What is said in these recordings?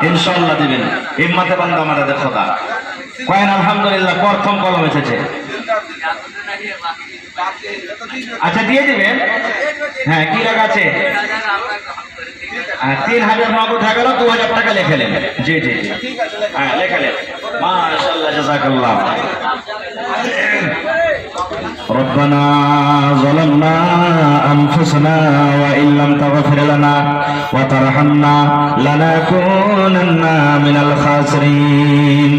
ইনশাআল্লাহ দিবেন। হিম্মতে বান্দা আমাদের খোদা কয়েন আলহামদুলিল্লাহ প্রথম কলম এসেছে। আচ্ছা দিয়ে দিবেন। হ্যাঁ কি লেখা আছে? 3000 নগদ হয়ে গেল, 2000 টাকা লেখেলেন। জি জি জি হ্যাঁ লেখেলেন। মাশাআল্লাহ জাযাকাল্লাহ। ربنا ظلمنا أنفسنا وإن لم تغفر لنا وترحمنا لنكونن من الخاسرين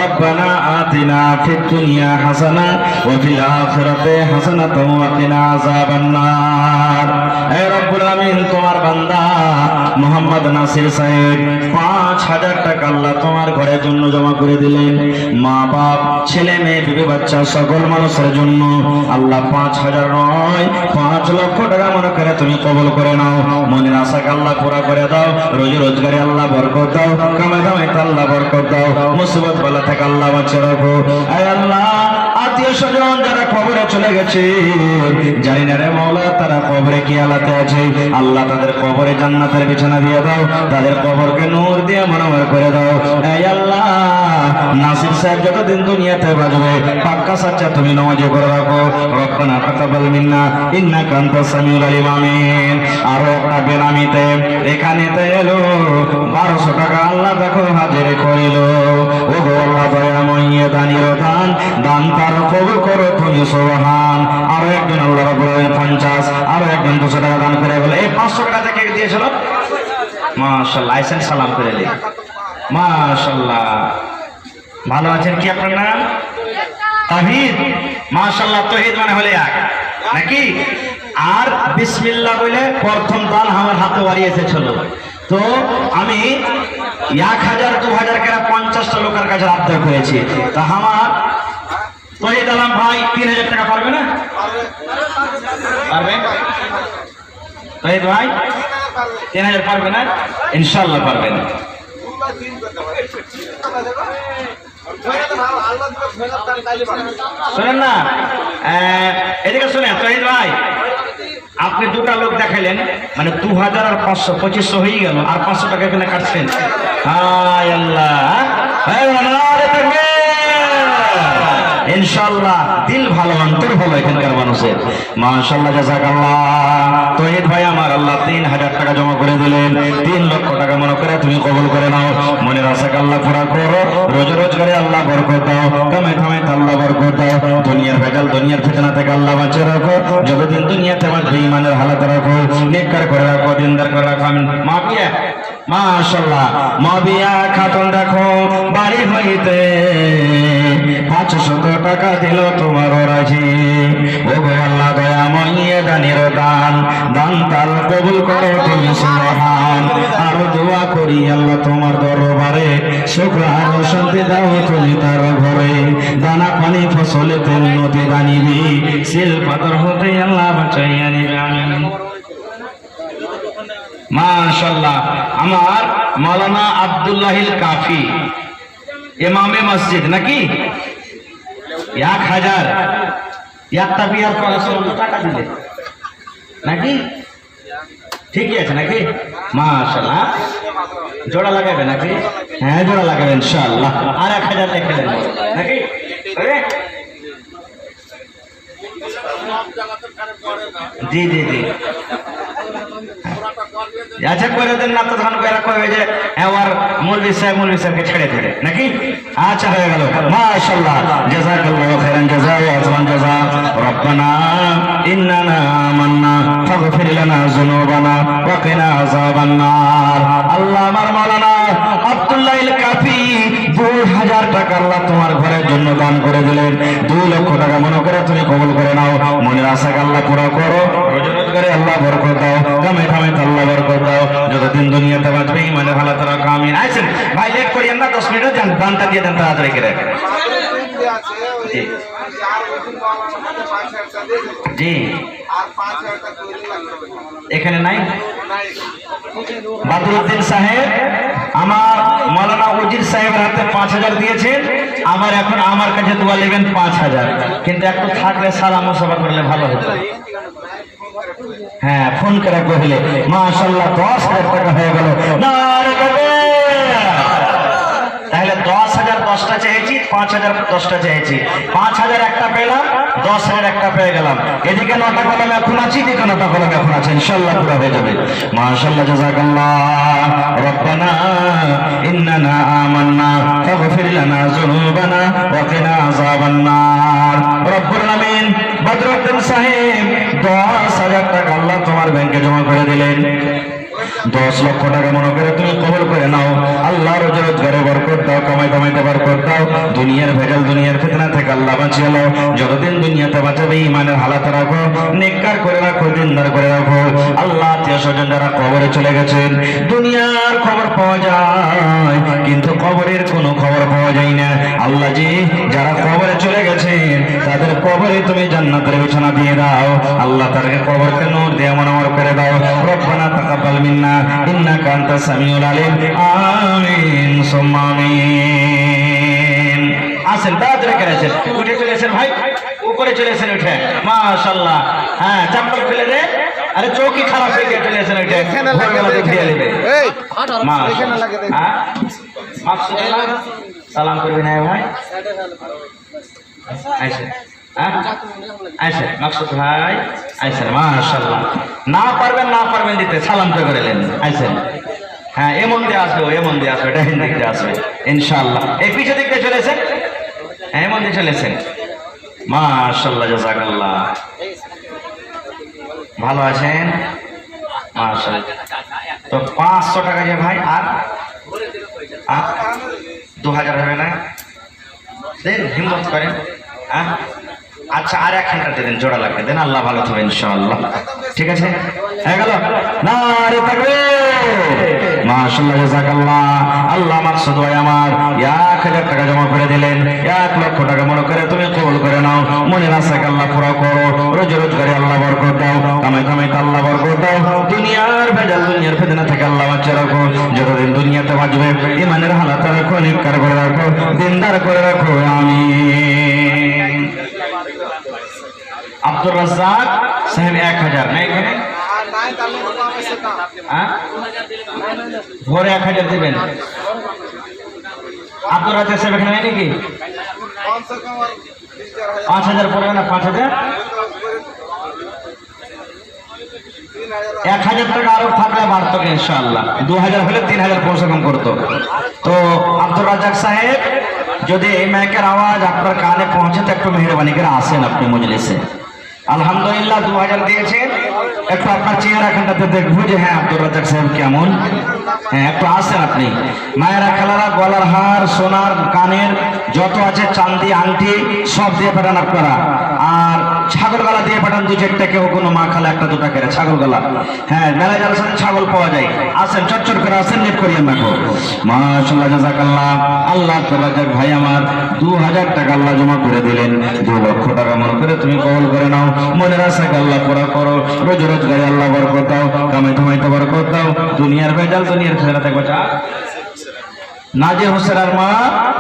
ربنا آتنا في الدنيا حسنة وفي الآخرة حسنة وقنا عذاب النار اے رب العالمین তোমার বান্দা মোহাম্মদ নাসির সাহেব 5000 টাকা আল্লাহ তোমার ঘরের জন্য জমা করে দিলেন। মা বাপ ছেলে মেয়ে বিবি বাচ্চা সকল মানুষের জন্য আল্লাহ 5000 নয় 5 লক্ষ টাকা মনে করে তুমি কবুল করে নাও। মনের আশাকে আল্লাহ পুরা করে দাও। রোজি রোজগারে আল্লাহ বরকত দাও। কামাই দামাইতে আল্লাহ বরকত দাও। মুসিবত বালা থেকে আল্লাহ বাঁচিয়ে রাখো। আয় আল্লাহ আত্মীয় স্বজন যারা কবরে চলে গেছে জানি না রে মাওলা তারা কবরে কি হালাতে আছে, আল্লাহ তাদের কবরে জান্নাতের বিছানা দিয়ে দাও। তাদের কবরকে নূর দিয়ে মনোময় করে দাও। আয় আল্লাহ নাসির সাহেব যতদিন দুনিয়াতে বাঁচবে পাক্কা সাচ্চা তুমি নামাজি করে রাখো। রব্বানা তাকাব্বাল মিন্না ইন্নাকা আনতাস সামিউল আলিম আমিন। আরো একটা বেনামিতে এখানেতে এলো 1200 টাকা আল্লাহ দেখো হাজির করিল। ও গো আল্লাহ দয়াময় দানির দান দান তার কবুল করো তুমি সুবহান। আরো একজন আল্লাহ রাব্বুল আলামিন 50, আরো একজন 200 টাকা দান করে বলে এই 500 টাকা থেকে দিয়েছিল। মাশাআল্লাহ আইসেন সালাম করে এলি। মাশাআল্লাহ ভালো আছেন কি আপনার নাম? তাহিদ। মাশাআল্লাহ তৌহিদ মানে হলে এক নাকি? আর বিসমিল্লাহ বলে প্রথম দান আমার হাতে বাড়িয়েছে ছিল। তো আমি 1000 2000 করে 50টা লোকের কাছে আবদার করেছি। তা আমার তৌহিদ আলম ভাই 3000 টাকা পারবে না? পারবে তৌহিদ ভাই 3000 পারবে না? ইনশাআল্লাহ পারবেন। শোনেন না এদিকে শোনেন তৌহিদ ভাই আপনি দুটা লোক দেখাইলেন মানে 2000 আর 500 2500 হয়ে গেল আর 500 টাকা এখানে কাটছেন। হায় আল্লাহ ইনশাআল্লাহ দিল ভালো অন্তর ভালো এখানকার মানুষের। মাশাআল্লাহ জাযাকাল্লাহ। তৌহিদ ভাই আমার আল্লাহ 3000 টাকা জমা করে দিলেন। 3 লক্ষ টাকা মনে করে তুমি কবুল করে নাও। মনের আশাকে আল্লাহ পুরা করো। রোজ রোজগারে আল্লাহ বরকত দাও। কামাই কামাইতে আল্লাহ বরকত দাও। দুনিয়ার ভেজাল দুনিয়ার ফিতনা থেকে আল্লাহ বাঁচিয়ে রাখো। যতদিন দুনিয়াতে বাঁচবে ঈমানের হালাতে রাখো, নেককার করে রাখো, দিনদার করে রাখো। আমিন। মা বিয়া মাশাআল্লাহ মা বিয়া খাতুন দেখো বাড়ি হইতে 500 টাকা দিল তোমার রাজি। ও গো আল্লাহ দয়াময় দানির দান দান তাল কবুল করো তুমি সুবহান। আর দোয়া করি আল্লাহ তোমার দরবারে সুখ আর শান্তি দাও তুমি তার ঘরে। দানা পানি ফসলেতে উন্নতি দানিবি সিল পাথর হতে আল্লাহ বাঁচাইয়া নিবে। আমিন। মাশাআল্লাহ আমার মাওলানা আব্দুল্লাহিল কাফি ইমামে মসজিদ নাকি 1000 একটা বিয়ার করার টাকা দিলে নাকি ঠিকই আছে নাকি? মাশাআল্লাহ জোড়া লাগাবে নাকি? হ্যাঁ জোড়া লাগাবে ইনশাআল্লাহ। আর 1000 লিখে দেন নাকি? জি জি জি আচ্ছা করে দেন না তো ধান করে কবে যে আর মৌলভী সাহেবকে ছেড়ে দেবে নাকি? আচ্ছা হয়ে গেল। মাশাআল্লাহ জাযাকাল্লাহু খাইরান জাযা ওয়া আহসান জাযা। রব্বানা ইন্নানা আমান্না ফাগফির লানা যুনুবানা ওয়া কিনা আযাবান নার। আল্লাহ আমার মাওলানা আব্দুল্লাহিল কাফি 2000 টাকা আল্লাহ তোমার ঘরের জন্য দান করে দিলেন। 2 লক্ষ টাকা মনে করে তুমি কবুল করে নাও। মনের আশাকে আল্লাহ পুরা করো। রোজ রোজগারে আল্লাহ বরকত দাও। কামাই কামাইতে আল্লাহ বরকত দাও। যতদিন দুনিয়াতে বাঁচবে ঈমানে ভালো রাখো। আমিন। আইছেন ভাই লেট করিয়েন না 10 মিনিট যান দানটা দিয়ে দেন তাড়াতাড়ি করে। জি এখানে নাই বাদরুদ্দিন সাহেব আমার মাওলানা উজির সাহেবের হাতে 5000 দিয়েছেন। আমার এখন আমার কাছে দোয়া নেবেন 5000 কিন্তু একটু থাকলে সালাম সভা করলে ভালো হতো। হ্যাঁ ফোন করে কইলে মাশাআল্লাহ 10000 টাকা হয়ে গেল। নারে 5,000 10টা চেয়েছি, 5,000 একটা পেলাম, 10,000 একটা পেয়ে গেলাম। এদিকে 9টা কলম এখন আছে, এদিকে 9টা কলম এখন আছে, ইনশাআল্লাহ পুরো হয়ে যাবে। মাশাআল্লাহ, জাযাকাল্লাহ। রব্বানা ইন্নানা আমান্না ফাগফির লানা যুনুবানা ওয়া কিনা আযাবান নার। রব্বুল আলামিন বদরুদ্দিন সাহেব 10,000 টাকা আল্লাহ তোমার ব্যাংকে জমা করে দিলেন। 10 লক্ষ টাকা মনে করে তুমি কবুল করে নাও। আল্লাহর রোজগারে বরকত দাও, কামাইতে বরকত দাও। দুনিয়ার ভেজাল, দুনিয়ার ফিতনা থেকে আল্লাহ বাঁচিয়ে নাও। যতদিন দুনিয়াতে বাঁচাবে ইমানের হালাতে রাখো, নেককার করে রাখো, দিনদার করে রাখো। আল্লাহ আত্মীয় স্বজন যারা কবরে চলে গেছেন, দুনিয়ার খবর পাওয়া যায় কিন্তু কবরের কোনো খবর পাওয়া যায় না। আল্লাহ জি, যারা কবরে চলে গেছেন তাদের কবরে তুমি জান্নাতের বিছানা দিয়ে দাও। আল্লাহ তাদেরকে কবরকে নূর দিয়ে মনোহর করে দাও। রব্বানা তাকাব্বাল মিন্না ইন্নাকা আনতাস সামিউল আলিম। আমিন সুম্মা আমিন। আসেন, তাড়াতাড়ি করেছেন, উঠে চলেছেন ভাই, উপরে চলেছেন উঠে। মাশাআল্লাহ। হ্যাঁ, চপ্পল ফেলে দে। আরে চৌকি খারাপ হয়ে গিয়ে চলেছেন উঠে, ভোরবেলা দেখিয়ে নেবে। সালাম করবি না ভাই? মাকসুদ ভাই আইসেন। মাশাআল্লাহ। না পারবেন দিতে, সালাম তো করে নেন। আইসেন। হ্যাঁ, এমন দিয়ে আসবে, এমন দিয়ে আসবে, ডাইন দিক দিয়ে আসবে ইনশাআল্লাহ। এই পিছে দিক দিয়ে চলেছেন, হ্যাঁ এমন দিয়ে চলেছেন। মাশাআল্লাহ, জাযাকাল্লাহ। ভালো আছেন? মাশাআল্লাহ। তো 500 টাকা যে ভাই, আর 2000 হবে না? দেন, হিম্মত করেন। হ্যাঁ, আচ্ছা, আর 1 ঘন্টা দেন, জোড়া লাগবে, দেন। আল্লাহ ভালো থাকবে ইনশাআল্লাহ। ঠিক আছে, হয়ে গেল। নারে তাকবীর। মাশাআল্লাহ, জাযাকাল্লাহ। আল্লাহ মাকসুদ ভাই আমার 1000 টাকা জমা করে দিলেন। 1 লক্ষ টাকা মনে করে তুমি কবুল করে নাও। মনের আশাকে আল্লাহ পুরো করো। রোজগারে আল্লাহ বরকত দাও, কামাইতে আল্লাহ বরকত দাও। দুনিয়ার ভেজাল, দুনিয়ার ফিতনা থেকে আল্লাহ বাঁচিয়ে রাখো। যতদিন দুনিয়াতে বাঁচবে ইমানের হালাতে রাখো, নেককার করে রাখো, দিনদার করে রাখো। আমিন। আব্দুর রাজ্জাক সাহেব 1000 নাই এখানে? ভোরে 1000 দিবেন। আব্দুর রাজ্জাক সাহেব এখানে নাই নাকি? 5000 পড়বে না? 5000 1000 টাকা আরো থাকলে বাড়তো ইনশাআল্লাহ। 2000 হলে 3000 পয়সা কম করতো। তো আব্দুর রাজ্জাক সাহেব, যদি এই মাইকের আওয়াজ আপনার কানে পৌঁছে তো একটু মেহরবানি করে আসেন আপনি মজলিসে। আলহামদুলিল্লাহ 2000 দিয়েছেন। একটু আপনার চেহারাখানটাতে দেখবো যে হ্যাঁ আব্দুর রাজ্জাক সাহেব কেমন। হ্যাঁ, একটু আসেন আপনি। মায়েরা খালারা গলার হার, সোনার কানের যত আছে, চাঁদি আংটি সব দিয়ে পাঠান আপনারা। আর ছাগল গলা দিয়ে পাঠান 2-4টা, কেউ কোনো মা খালা 1-2টা করে ছাগল গলা। হ্যাঁ, মেলা যার সাথে ছাগল পাওয়া যায়। আসেন, চটচট করে আসেন, লেট করিয়েন না। মাশাআল্লাহ, জাযাকাল্লাহ। আল্লাহ আব্দুর রাজ্জাক ভাই আমার 2000 টাকা আল্লাহ জমা করে দিলেন। 2 লক্ষ টাকা মনে করে তুমি কবুল করে নাও। মনের আশাকে আল্লাহ পুরা করো। রোজগারে আল্লাহ বরকত দাও, কামাইতে বরকত দাও। দুনিয়ার ভেজাল, দুনিয়ার ফেরা থেকে বাঁচা। নাজির হোসেন আর মা,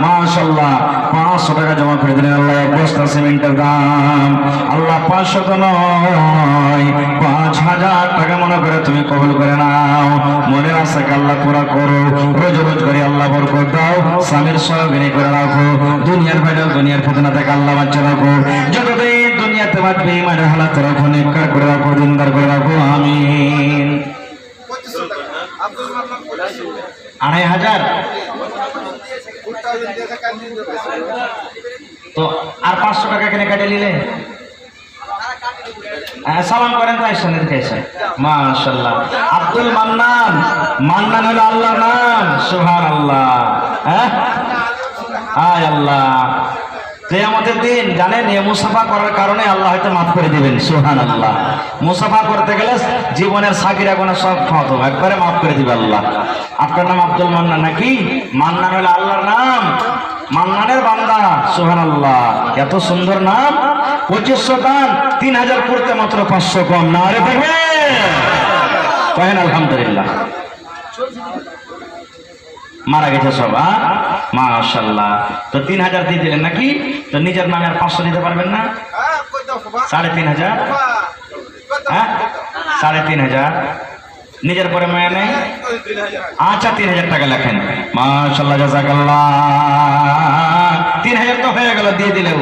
মাশাআল্লাহ 500 টাকা জমা করে দিলেন। আল্লাহ এক বস্তা সিমেন্টের দাম আল্লাহ 500 তো নয়, 5000 টাকা মনে করে তুমি কবুল করে নাও। মনের আশাকে আল্লাহ পুরা করো। রোজগারে আল্লাহ বরকত দাও, স্বামীর সহগিনী করে রাখো। দুনিয়ার ভেজাল, দুনিয়ার ফিতনা থেকে আল্লাহ বাঁচিয়ে রাখো। যতদিন দুনিয়াতে বাঁচবে ইমানের হালাতে রাখো, নেককার করে রাখো, দিনদার করে রাখো। আমিন। 2500 তো আর 500 টাকা কেন কেটে নিলে? সালাম করেন তাই সামনে দেখে এসে। মাশাআল্লাহ। আব্দুল মান্নান, মান্নান হলো আল্লাহর নাম। সুবহানাল্লাহ। হ্যাঁ, হায় আল্লাহ। কিয়ামতের দিন জানেন, এই মুসাফা করার কারণে আল্লাহ হয়তো মাফ করে দিবেন। সুবহানাল্লাহ। মুসাফা করতে গেলে জীবনের সাগিরা গুনাহ সব ক্ষমা একবারে মাফ করে দিবে আল্লাহ। আপনার নাম আব্দুল মান্নান নাকি? মান্নান হলো আল্লাহর নাম, মান্নানের বান্দা। সুবহানাল্লাহ, এত সুন্দর নাম। 2500 দান, 3000 পড়তে মাত্র 500 কম। না রে দেখবে কহেন আলহামদুলিল্লাহ। মারা গেছে সব। মাশাআল্লাহ। তো 3000 দিয়ে দিলেন নাকি? তো নিজের নামে আর 500 দিতে পারবেন না? 3500। হ্যাঁ, 3500 নিজের পরে মায়া নেই। আচ্ছা, 3000 টাকা লেখেন। মাশাআল্লাহ, জাযাকাল্লাহ। 3000 তো হয়ে গেল, দিয়ে দিলেও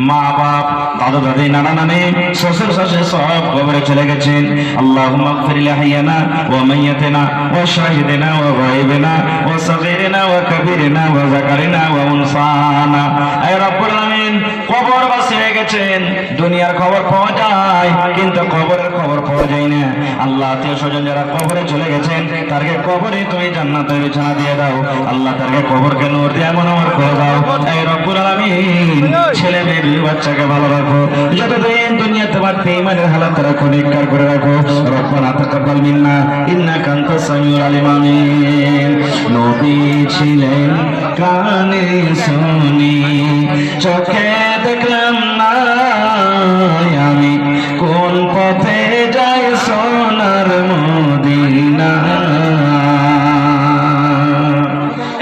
মা বাপ দাদু দাদি নানা নানি শ্বশুর শাশুড়ি সব কবরে চলে গেছেন। আল্লাহুম্মা ইগফির লিহাইয়ানা ওয়া মাইয়াতিনা ওয়া শাহিদিনা ওয়া গায়বিনা ওয়া সাগীরিনা ওয়া কাবীরিনা ওয়া যাকারিনা ওয়া উনসানা। আয় রব্বুল আলামিন, কবরবাসী হয়ে গেছেন, দুনিয়ার খবর পাওয়া যায় কিন্তু কবরের খবর পাওয়া যায় না। আল্লাহ আত্মীয় স্বজন যারা কবরে চলে গেছেন তারকে কবরে তুমি জান্নাতের বিছানা দিয়ে দাও। আল্লাহ তারকে কবরকে নূর দিয়ে মনোহর করে দাও। এই রব্বুল আলামিন, ছেলে মেয়ে বিবি বাচ্চাকে ভালো রাখো, যতদিন দুনিয়াতে বাড়তে ইমানের হালাত রাখো, নেককার করে রাখো। রব্বানা তাকাব্বাল মিন্না ইন্নাকা আনতাস সামিউল আলিম। আমিন। নবী ছিলেন কানে শুনি, চোখে দেখলাম না, আমি কোন পথে যাই সোনার মদিনা।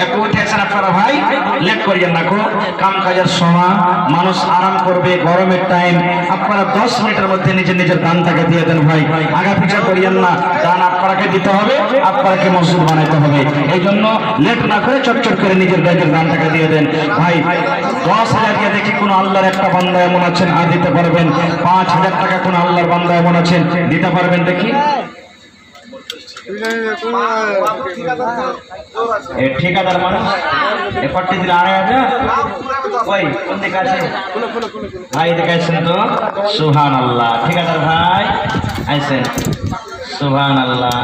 একটু উঠেছেন আপনারা ভাই, লেট করিয়েন না, কাম কাজের সময় মানুষ আরাম করবে, গরমের টাইম, আপনারা 10 মিনিটের মধ্যে নিজের নিজের দানটাকে দিয়ে দেন ভাই, আগা পিছা করিয়েন না। দান আপনাকে দিতে হবে, আপনাকে মসজিদ বানাইতে হবে, এই জন্য লেট না করে চটচট করে নিজের ব্যাগের দানটাকে দিয়ে দেন ভাই। 10,000 দিয়ে দেখি কোন আল্লাহর একটা বান্দা এমন আছেন আর দিতে পারবেন? 5,000 টাকা কোন আল্লাহর বান্দা এমন আছেন দিতে পারবেন? দেখি ঠিকাদার মানুষ এ পার্টি দিলে 2,500। ওই কোন দিকে আছে ভাই? দেখাইছেন তো, সুবহানাল্লাহ। ঠিকাদার ভাই আইছেন, সুবহানাল্লাহ।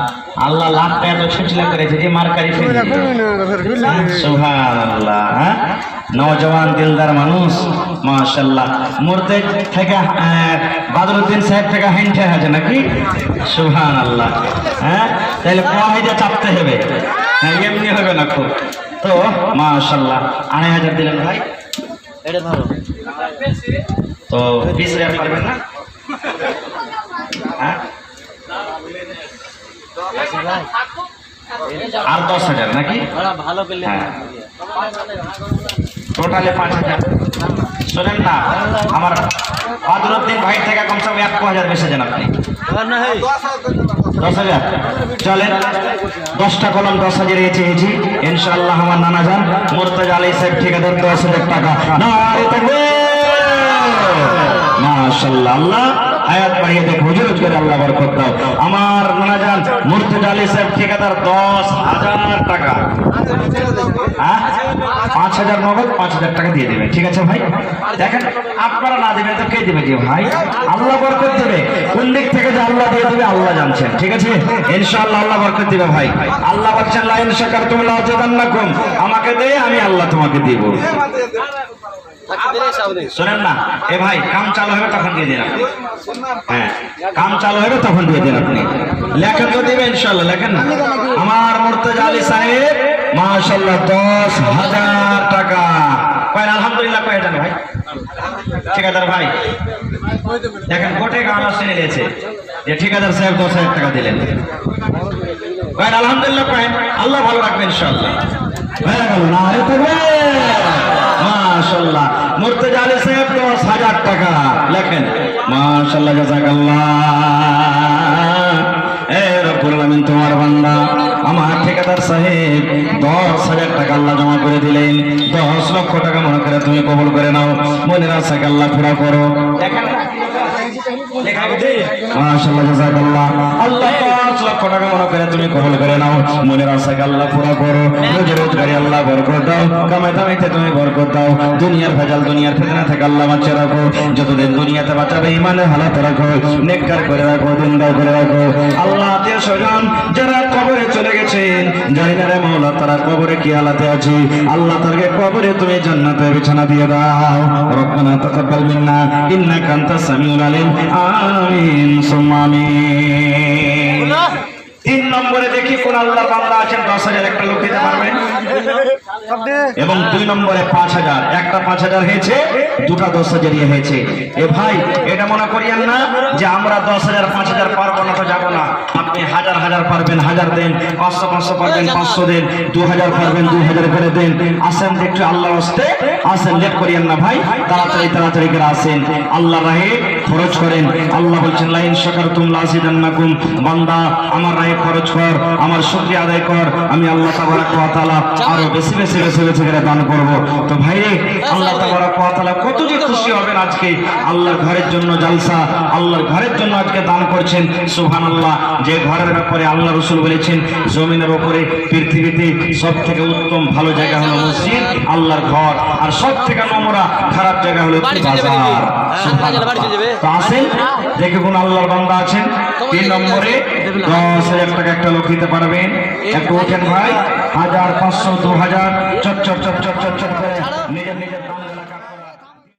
আল্লাহ লাখ টাকা তো ছুটলা করেছে যে মার্কারি ফেলে, সুবহানাল্লাহ। হ্যাঁ, নওজওয়ান দিলদার মানুষ, মাশাআল্লাহ। মূর্তি থেকে বাদরুদ্দিন সাহেব থেকে হেঁটে আছে নাকি? সুবহানাল্লাহ। হ্যাঁ, তাহলে কমিটা চাপতে হবে, এমনি হবে না খুব। তো মাশাআল্লাহ 2,500 দিলেন ভাই, এটা ধরো তো 20,000 পারবেন না? হ্যাঁ, আর 10,000 নাকি? টোটালে 5,000। শোনেন না, আমার বাদরুদ্দিন ভাই থেকে কমসে কম 1,000 বেশি যান আপনি। 10,000 চলেন, 10টা কলম 10,000 চেয়েছি ইনশাআল্লাহ। আমার নানা যান মুর্তজা আলী সাহেব ঠিকাদার 10,000 টাকা। মাশাআল্লাহ, আল্লাহ হায়াত বাড়িয়ে দেখ, হুজুর করে আল্লাহ বরকত দাও। আমার নানা যান মুর্তজা আলী সাহেব ঠিকাদার 10,000 টাকা। হ্যাঁ, 5,000 নগদ, 5,000 টাকা দিয়ে দেবে, ঠিক আছে ভাই? দেখেন, আপনারা না দেবেন তো কে দেবে? যে ভাই আল্লাহ বরকত দেবে, কোন দিক থেকে যে আল্লাহ দিয়ে দেবে আল্লাহ জানছেন, ঠিক আছে? ইনশাআল্লাহ আল্লাহ বরকত দিবে ভাই। আল্লাহ বলছেন লা ইন শাকারতুম লা আযীদান্নাকুম, আমাকে দে আমি আল্লাহ তোমাকে দিব। শোনেন না এ ভাই, কাম চালু হবে তখন দিয়ে দিন আপনি। হ্যাঁ, কাম চালু হবে তখন দিয়ে দিন আপনি। লেখেন তো দিবে ইনশাআল্লাহ, লেখেন না। আমার মুর্তজা আলী সাহেব মাশাআল্লাহ 10,000 টাকা। কয় আলহামদুলিল্লাহ কয় জানেন ভাই? ঠিকাদার ভাই দেখেন, গোটে গান শুনে নিয়েছে যে ঠিকাদার সাহেব 10,000 টাকা দিলেন। কয় আলহামদুলিল্লাহ কয়, আল্লাহ ভালো রাখবে ইনশাআল্লাহ। হয়ে গেল না? আরে তবে মাশাআল্লাহ মুর্তজা আলী সাহেব 10,000 টাকা লেখেন। মাশাআল্লাহ, জাযাকাল্লাহ। এ রব্বুল আলামিন, তোমার বান্দা আমার ঠিকাদার সাহেব 10,000 টাকা আল্লাহ জমা করে দিলেন। 10 লক্ষ টাকা মনে করে তুমি কবুল করে নাও, মনের আশাকে আল্লাহ পুরা করো। দেখেন মাশাআল্লাহ, জাযাকাল্লাহ। আল্লাহ 5 লক্ষ টাকা মনে করে তুমি কবুল করে নাও, মনের আশাকে আল্লাহ পুরা করো। রোজগারে আল্লাহ বরকত দাও, কামাই দামাইতে তুমি বরকত দাও। দুনিয়ার ভেজাল, দুনিয়ার ফিতনা থেকে আল্লাহ বাঁচিয়ে রাখো। যতদিন দুনিয়াতে বাঁচাবে ইমানের হালাত রাখো, নেককার করে রাখো, দিনদার করে রাখো। আল্লাহ আত্মীয় স্বজন যারা কবরে চলে গেছেন, জানি না রে মাওলা তারা কবরে কি হালাতে আছে, আল্লাহ তাদেরকে কবরে তুমি জান্নাতের বিছানা দিয়ে দাও। রব্বানা তাকাব্বাল মিন্না ইন্নাকা আনতাস সামিউল আলিম। আমিন সুম্মা আমিন। 3 নম্বরে দেখি কোন আল্লাহর বান্দা আছেন 10,000 একটা লোক দিতে পারবেন? এবং 2 নম্বরে 5,000, একটা 5,000 হয়েছে, দুটা 10,000 হয়েছে। এ ভাই এটা মনে করিয়েন না যে আমরা 10,000 5,000 পারবো না তো যাবো না। আপনি 1,000 পারবেন 1,000 দেন, 500 পারবেন 500 দেন, 2,000 পারবেন 2,000 করে দেন। আসেন দেখতে আল্লাহ হস্তে, আসেন, লেট করিয়েন না ভাই, তাড়াতাড়ি করে আসেন, আল্লাহ রাহে খরচ করেন। আল্লাহ বলছেন লা ইন শাকারতুম লা আযীদান্নাকুম, বান্দা আমার রাহে খরচ কর, আমার শুকরিয়া আদায় কর, আমি আল্লাহ তাবারক ওয়া তাআলা আরো বেশি বেশি বেশি বেশি করে দান করব। তো ভাই আল্লাহ তাবারক ওয়া তাআলা কত যে খুশি হবেন আজকে আল্লাহর ঘরের জন্য জালসা, আল্লাহর ঘরের জন্য আজকে দান করছেন। সুবহানাল্লাহ। যে ঘরের ব্যাপারে আল্লাহ রাসূল বলেছেন জমিনের উপরে পৃথিবীতে সবথেকে উত্তম ভালো জায়গা হলো মসজিদ, আল্লাহর ঘর, আর সবথেকে নোংরা খারাপ জায়গা হলো বাজার। তো আসেন দেখে কোন আল্লাহর বান্দা আছেন 3 নম্বরে 10,000 টাকা একটা লোক দিতে পারবেন? একটু ওঠেন ভাই, 1,000 500 2000 চট চট চট চট চট করে নিজের নিজের